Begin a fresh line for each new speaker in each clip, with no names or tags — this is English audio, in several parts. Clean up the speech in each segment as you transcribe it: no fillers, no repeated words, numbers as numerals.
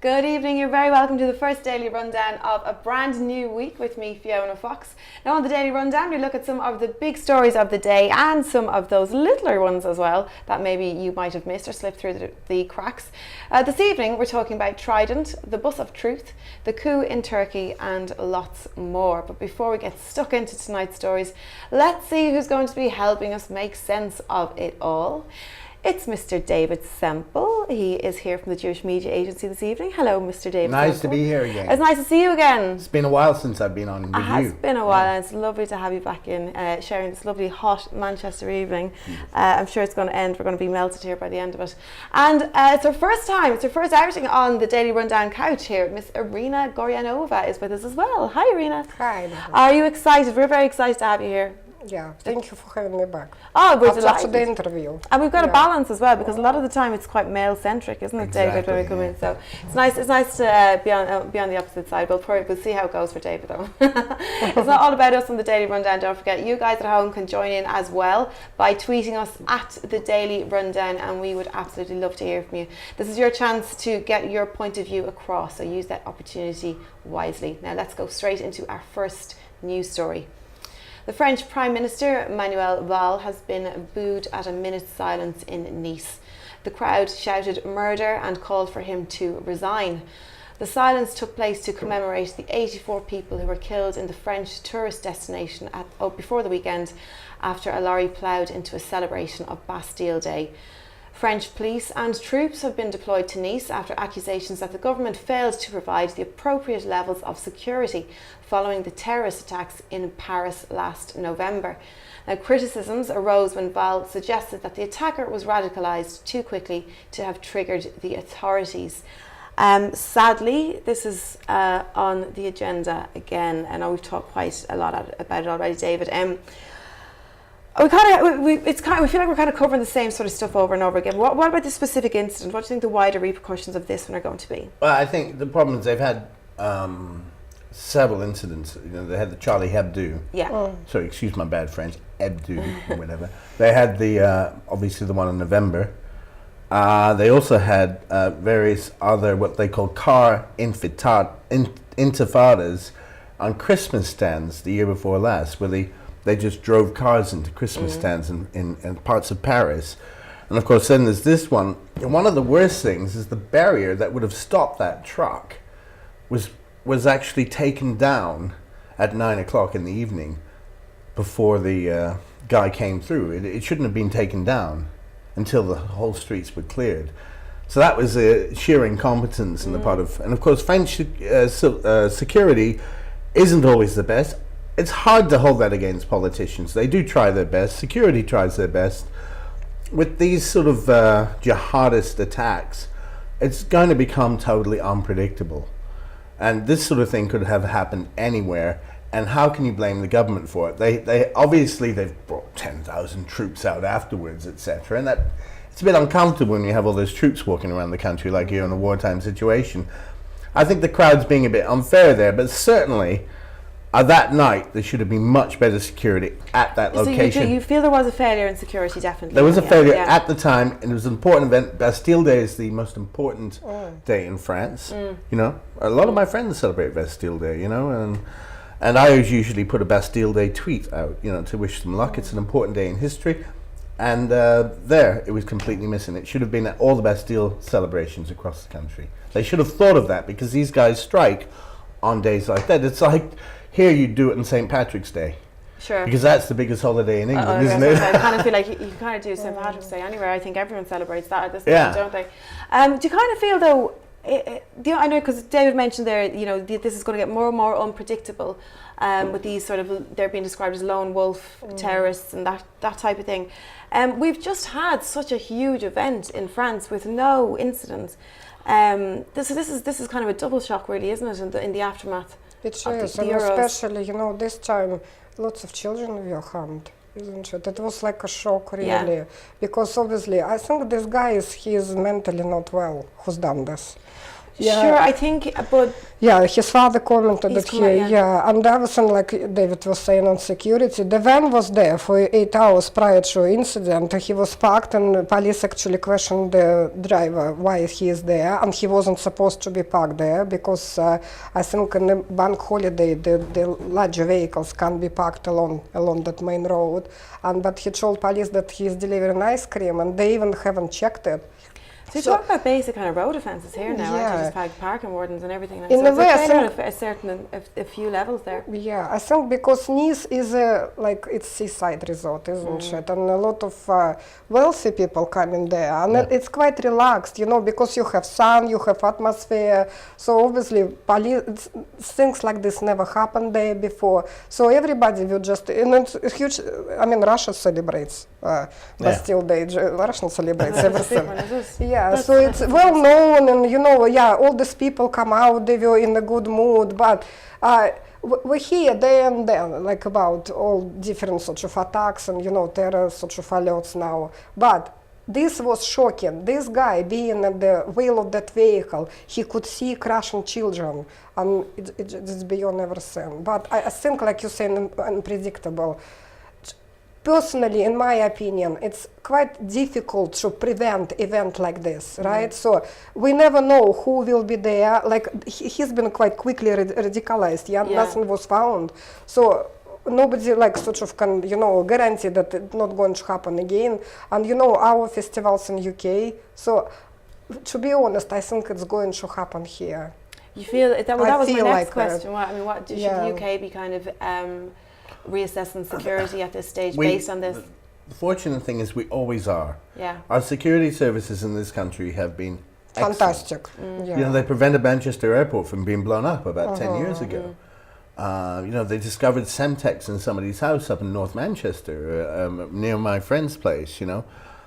Good evening, you're very welcome to the first Daily Rundown of a brand new week with me, Fiona Fox. Now on the Daily Rundown we look at some of the big stories of the day and some of those littler ones as well that maybe you might have missed or slipped through the cracks. This evening we're talking about Trident, the bus of truth, the coup in Turkey and lots more. But before we get stuck into tonight's stories, let's see who's going to be helping us make sense of it all. It's Mr. David Semple. He is here from the Jewish Media Agency this evening. Hello, Mr. David
Nice
Semple.
to be here again.
It's nice to see you again.
It's been a while since I've been on with you.
It has been a while, and it's lovely to have you back in, sharing this lovely hot Manchester evening. I'm sure it's going to end. We're going to be melted here by the end of it. And it's her first time, it's her first outing on the Daily Rundown couch here. Miss Irina Goryanova is with us as well. Hi, Irina.
Hi.
Are you excited? We're very excited to have you here.
Yeah, thank you for having me back.
Oh, we're
After
delighted.
the interview.
And we've got a balance as well, because a lot of the time it's quite male-centric, isn't it, David, when we come in? So it's nice to be on the opposite side. We'll see how it goes for David, though. It's not all about us on the Daily Rundown. Don't forget, you guys at home can join in as well by tweeting us at the Daily Rundown, and we would absolutely love to hear from you. This is your chance to get your point of view across, so use that opportunity wisely. Now let's go straight into our first news story. The French Prime Minister Manuel Valls has been booed at a minute's silence in Nice. The crowd shouted murder and called for him to resign. The silence took place to commemorate the 84 people who were killed in the French tourist destination before the weekend after a lorry ploughed into a celebration of Bastille Day. French police and troops have been deployed to Nice after accusations that the government failed to provide the appropriate levels of security following the terrorist attacks in Paris last November. Now, criticisms arose when Valls suggested that the attacker was radicalised too quickly to have triggered the authorities. Sadly, this is on the agenda again. I know we've talked quite a lot about it already, David. We feel like we're kind of covering the same sort of stuff over and over again. What about this specific incident? What do you think the wider repercussions of this one are going to be?
Well, I think the problem is they've had several incidents. You know, they had the Charlie Hebdo.
Yeah.
Oh.
Sorry, excuse my bad French. Hebdo or whatever. They had the obviously the one in November. They also had various other what they call car intifadas on Christmas stands the year before last, where they just drove cars into Christmas stands in parts of Paris. And of course then there's this one. And one of the worst things is the barrier that would have stopped that truck was actually taken down at 9 o'clock in the evening before the guy came through. It shouldn't have been taken down until the whole streets were cleared. So that was a sheer incompetence on the part of... And of course French security isn't always the best. It's hard to hold that against politicians. They do try their best. Security tries their best. With these sort of jihadist attacks, it's going to become totally unpredictable. And this sort of thing could have happened anywhere. And how can you blame the government for it? They obviously they've brought 10,000 troops out afterwards, etc. And that it's a bit uncomfortable when you have all those troops walking around the country like you're in a wartime situation. I think the crowd's being a bit unfair there, but certainly. That night, there should have been much better security at that location.
So you feel there was a failure in security, definitely?
There was a failure at the time, and it was an important event. Bastille Day is the most important day in France. You know, a lot of my friends celebrate Bastille Day, you know, and I usually put a Bastille Day tweet out, you know, to wish them luck. It's an important day in history. And there, it was completely missing. It should have been at all the Bastille celebrations across the country. They should have thought of that, because these guys strike on days like that. It's like... Here you do it on St. Patrick's Day.
Sure.
Because that's the biggest holiday in England, isn't it?
I kind of feel like you kind of do St. Patrick's Day anywhere. I think everyone celebrates that at this time, don't they? Do you kind of feel though, I know because David mentioned there, you know, this is going to get more and more unpredictable with these sort of, they're being described as lone wolf terrorists and that type of thing. We've just had such a huge event in France with no incidents. This is kind of a double shock really, isn't it, in the aftermath?
It is, and especially, you know, this time lots of children were harmed, isn't it? It was like a shock, really, because obviously I think this guy is mentally not well, who's done this. Yeah.
Sure, I think, but
Yeah, his father commented
He's
that
comment-
yeah, and everything like David was saying on security. The van was there for 8 hours prior to incident. He was parked, and police actually questioned the driver why he is there, and he wasn't supposed to be parked there because I think on the bank holiday the large vehicles can't be parked along that main road. And but he told police that he is delivering ice cream, and they even haven't checked it.
so you talk about basic kind of road offences here now, aren't you?
Yeah.
Just parking wardens and everything.
In
so
a
it's
way, I
training
think-
at a certain, a few levels there.
Yeah, I think because Nice is like it's seaside resort, isn't it? And a lot of wealthy people come in there, and it's quite relaxed, you know, because you have sun, you have atmosphere. So obviously, things like this never happened there before. So everybody will just, and it's a huge. I mean, Russia celebrates Bastille Day. Russian celebrates everything. Yeah,
That's-
so it's well known, and you know, yeah, all these people come out, they were in a good mood, but we hear day and then, like about all different sorts of attacks and, you know, terror sorts of alerts now. But this was shocking. This guy being at the wheel of that vehicle, he could see crashing children, and it's beyond everything. But I think, like you said, unpredictable. Personally, in my opinion, it's quite difficult to prevent event like this, right? So we never know who will be there. Like he's been quite quickly radicalized. Yeah, nothing was found. So nobody like sort of can, you know, guarantee that it's not going to happen again. And you know, our festivals in UK. So to be honest, I think it's going to happen here.
You feel that? Well, that was my
feel
next
like
question. What, I mean, what should
Yeah.
the UK be kind of reassessing security at this stage
We-
based on this?
The fortunate thing is we always are.
Yeah.
Our security services in this country have been excellent.
Fantastic. Yeah.
You know, they prevented Manchester Airport from being blown up about 10 years ago. You know, they discovered Semtex in somebody's house up in North Manchester, near my friend's place, you know.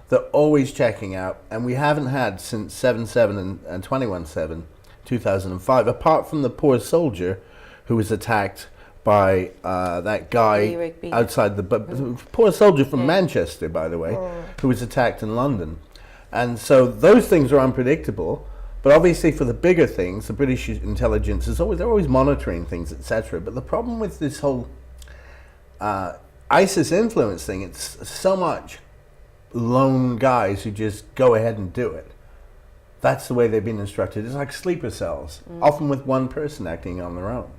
They're always checking out, and we haven't had since 7/7 and 21/7, 2005, apart from the poor soldier who was attacked by that guy
Lee Rigby.
outside the poor soldier from Manchester, by the way, who was attacked in London. And so those things are unpredictable. But obviously, for the bigger things, the British intelligence is they're always monitoring things, etc. But the problem with this whole ISIS influence thing, it's so much lone guys who just go ahead and do it. That's the way they've been instructed. It's like sleeper cells, often with one person acting on their own.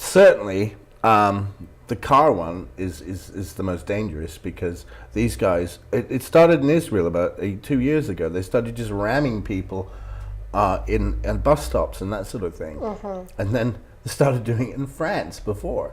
Certainly, the car one is the most dangerous because these guys, it started in Israel about 2 years ago. They started just ramming people in bus stops and that sort of thing. And then they started doing it in France before.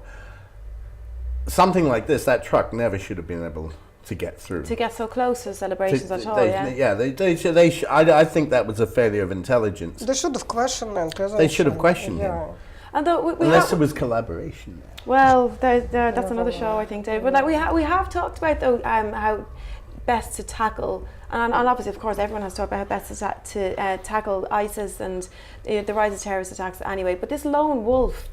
Something like this, that truck never should have been able to get through.
To get so close to celebrations at all,
I think that was a failure of intelligence.
They should have questioned it.
They should have questioned him.
Although we
Unless
have,
there was collaboration there.
well, that's another show, I think, Dave. But like we have talked about though how best to tackle, and obviously, of course, everyone has talked about how best to tackle ISIS and the rise of terrorist attacks anyway. But this lone wolf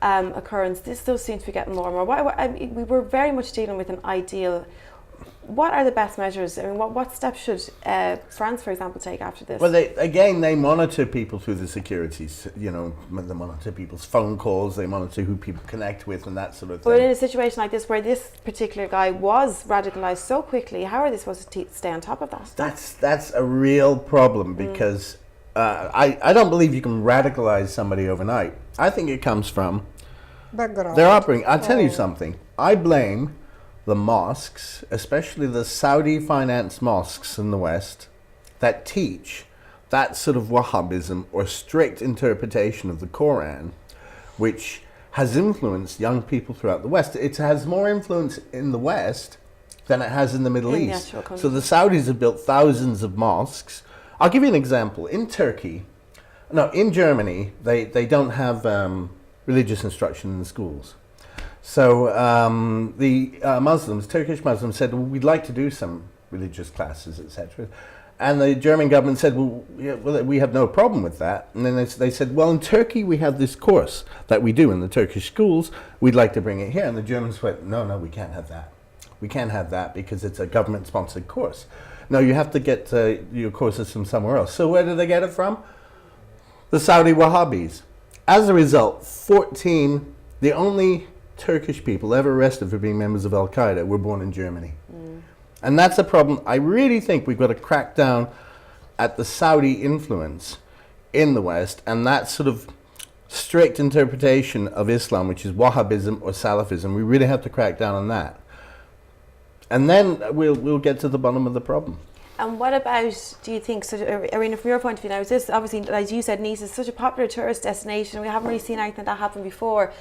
occurrence, this does seem to be getting more and more. We were very much dealing with an ideal. What are the best measures? I mean, what steps should France, for example, take after this?
Well, they monitor people through the securities. You know, they monitor people's phone calls. They monitor who people connect with and that sort of thing.
But in a situation like this, where this particular guy was radicalised so quickly, how are they supposed to stay on top of that?
That's a real problem because I don't believe you can radicalize somebody overnight. I think it comes from
Background.
their upbringing. I'll tell you something. I blame the mosques, especially the Saudi-financed mosques in the West, that teach that sort of Wahhabism or strict interpretation of the Quran, which has influenced young people throughout the West. It has more influence in the West than it has in the Middle
In the
East.
actual country.
So the Saudis have built thousands of mosques. I'll give you an example. In Germany, they don't have religious instruction in the schools. So the Turkish Muslims said, well, we'd like to do some religious classes, etc. And the German government said, well, we have no problem with that. And then they said, well, in Turkey we have this course that we do in the Turkish schools. We'd like to bring it here. And the Germans went, no, we can't have that. We can't have that because it's a government-sponsored course. No, you have to get your courses from somewhere else. So where do they get it from? the Saudi Wahhabis. As a result, 14, the only Turkish people ever arrested for being members of Al-Qaeda were born in Germany. And that's a problem. I really think we've got to crack down at the Saudi influence in the West, and that sort of strict interpretation of Islam, which is Wahhabism or Salafism. We really have to crack down on that. And then we'll get to the bottom of the problem.
And what about, do you think, Irina, from your point of view now, is this obviously, as you said, Nice is such a popular tourist destination. We haven't really seen anything like that happen before.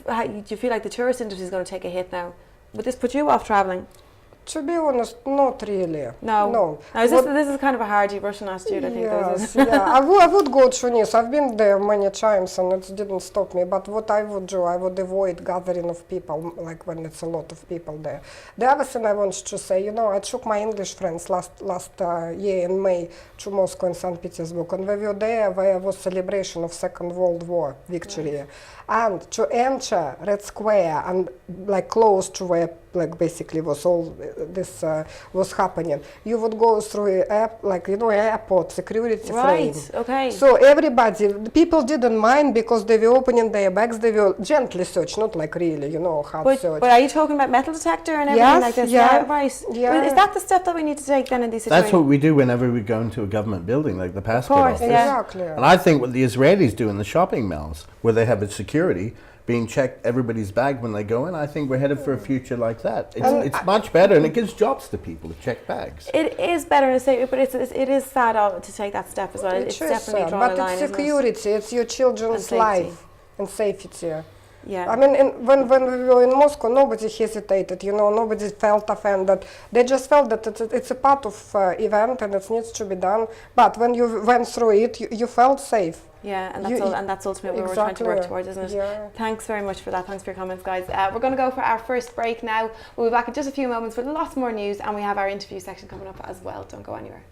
Do you feel like the tourist industry is going to take a hit now? Would this put you off travelling?
To be honest, not really.
No. Now, this is kind of a hardy Russian attitude, I think.
Yes, yeah. I would go to Nice. I've been there many times and it didn't stop me. But what I would do, I would avoid gathering of people, like when it's a lot of people there. The other thing I wanted to say, I took my English friends last year in May to Moscow and St. Petersburg, and we were there where was celebration of Second World War victory. Right. And to enter Red Square and like close to where like basically was all this was happening, you would go through airport security frame.
Right, okay.
So everybody, the people didn't mind because they were opening their bags, they were gently searched, not like really, hard search.
But are you talking about metal detector and everything like this?
Yeah,
right.
Yeah.
Is that the step that we need to take then in these situations?
That's what we do whenever we go into a government building, like the passport office.
Exactly.
And I think what the Israelis do in the shopping malls, where they have a security being checked everybody's bag when they go in, I think we're headed for a future like that. It's much better, and it gives jobs to people to check bags.
It is better to say, but it is sad to take that step as well. It's definitely drawing a line.
But it's security, it's your children's life and safety.
Yeah.
I mean, when we were in Moscow, nobody hesitated, nobody felt offended. They just felt that it's a part of event and it needs to be done. But when you went through it, you felt safe.
Yeah, and that's ultimately what we're trying to work towards, isn't it?
Yeah.
Thanks very much for that. Thanks for your comments, guys. We're going to go for our first break now. We'll be back in just a few moments with lots more news, and we have our interview section coming up as well. Don't go anywhere.